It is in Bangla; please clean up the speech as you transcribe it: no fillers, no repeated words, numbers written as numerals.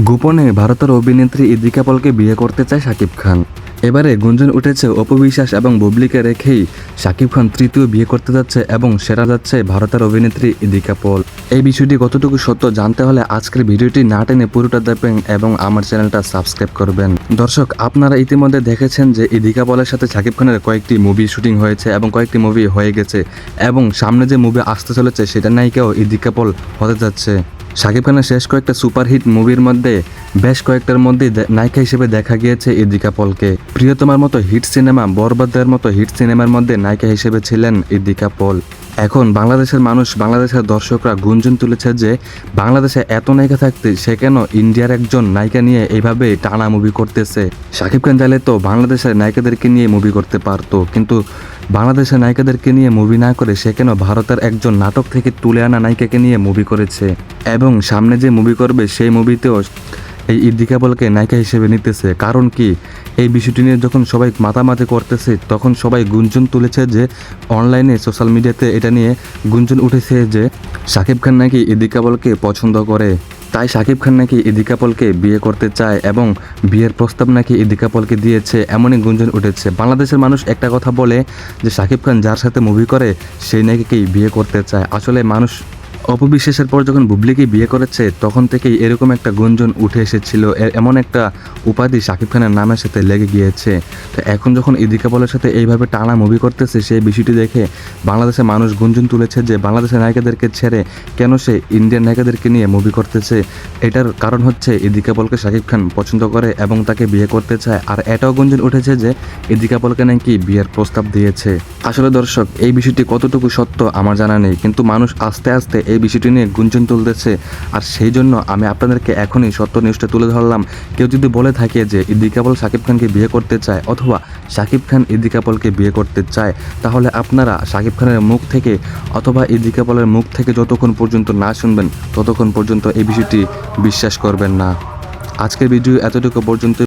গোপনে ভারতের অভিনেত্রী ইদিকা পলকে বিয়ে করতে চায় শাকিব খান। এবারে গুঞ্জন উঠেছে অপু বিশ্বাস এবং বুবলিকে রেখেই শাকিব খান তৃতীয় বিয়ে করতে যাচ্ছে এবং সেরা যাচ্ছে ভারতের অভিনেত্রী ইদিকা পল। এই বিষয়টি কতটুকু সত্য জানতে হলে আজকের ভিডিওটি না টেনে পুরোটা দেখবেন এবং আমার চ্যানেলটা সাবস্ক্রাইব করবেন। দর্শক, আপনারা ইতিমধ্যে দেখেছেন যে ইদিকা পলের সাথে শাকিব খানের কয়েকটি মুভি শুটিং হয়েছে এবং কয়েকটি মুভি হয়ে গেছে এবং সামনে যে মুভি আসতে চলেছে সেটা নায়িকাও ইদিকা পল হতে যাচ্ছে। শাকিব খানের শেষ কয়েকটা সুপারহিট মুভির মধ্যে বেশ কয়েকটার মধ্যে নায়িকা হিসেবে দেখা গিয়েছে ইদিকা পলকে। প্রিয়তমার মতো হিট সিনেমা, বরবাদের মতো হিট সিনেমার মধ্যে নায়িকা হিসেবে ছিলেন ইদিকা পল। এখন বাংলাদেশের মানুষ, বাংলাদেশের দর্শকরা গুঞ্জন তুলেছে যে বাংলাদেশে এত নায়িকা থাকতে সে কেন ইন্ডিয়ার একজন নায়িকা নিয়ে এইভাবে টানা মুভি করতেছে। শাকিব খান চাইলে তো বাংলাদেশের নায়িকাদেরকে নিয়ে মুভি করতে পারতো, কিন্তু বাংলাদেশের নায়িকাদেরকে নিয়ে মুভি না করে সে কেন ভারতের একজন নাটক থেকে তুলে আনা নায়িকাকে নিয়ে মুভি করেছে এবং সামনে যে মুভি করবে সেই মুভিতেও এই ইদিকা পলকে নায়িকা হিসেবে নিতেছে। কারণ কি, এই বিষয়টি নিয়ে যখন সবাই মাতামাতি করতেছে তখন সবাই গুঞ্জন তুলেছে যে অনলাইনে সোশ্যাল মিডিয়াতে এটা নিয়ে গুঞ্জন উঠেছে যে শাকিব খান নাকি ইদিকা পলকে পছন্দ করে, তাই শাকিব খান নাকি ইদিকা পলকে বিয়ে করতে চায় এবং বিয়ের প্রস্তাব নাকি ইদিকা পলকে দিয়েছে, এমনই গুঞ্জন উঠেছে। বাংলাদেশের মানুষ একটা কথা বলে যে শাকিব খান যার সাথে মুভি করে সেই নাকি বিয়ে করতে চায়। আসলে মানুষ অপু বিশ্বাসের পর যখন বুবলিকে বিয়ে করেছে তখন থেকেই এরকম একটা গুঞ্জন উঠে এসেছিল, এমন একটা উপাধি শাকিব খানের নামের সাথে লেগে গিয়েছে। তো এখন যখন ইদিকা পলের সাথে এইভাবে টানা মুভি করতেছে সেই বিষয়টি দেখে বাংলাদেশের মানুষ গুঞ্জন তুলেছে যে বাংলাদেশের নায়িকাদেরকে ছেড়ে কেন সে ইন্ডিয়ান নায়িকাদেরকে নিয়ে মুভি করতেছে। এটার কারণ হচ্ছে ইদিকা পলকে শাকিব খান পছন্দ করে এবং তাকে বিয়ে করতে চায়। আর এটাও গুঞ্জন উঠেছে যে ইদিকা পলকে নাকি বিয়ের প্রস্তাব দিয়েছে। আসলে দর্শক, এই বিষয়টি কতটুকু সত্য আমার জানা নেই, কিন্তু মানুষ আস্তে আস্তে এই বিষয়টি নিয়ে গুঞ্জন তুলতেছে। আর সেই জন্য আমি আপনাদেরকে এখনই সত্য নিউজটা তুলে ধরলাম। কেউ যদি বলে থাকে যে ইদিকা পল শাকিব খানকে বিয়ে করতে চায় অথবা শাকিব খান ইদিকা পলকে বিয়ে করতে চায়, তাহলে আপনারা শাকিব খানের মুখ থেকে অথবা ইদিকা পলের মুখ থেকে যতক্ষণ পর্যন্ত না শুনবেন ততক্ষণ পর্যন্ত এই বিষয়টি বিশ্বাস করবেন না। আজকের ভিডিও এতটুকু পর্যন্ত।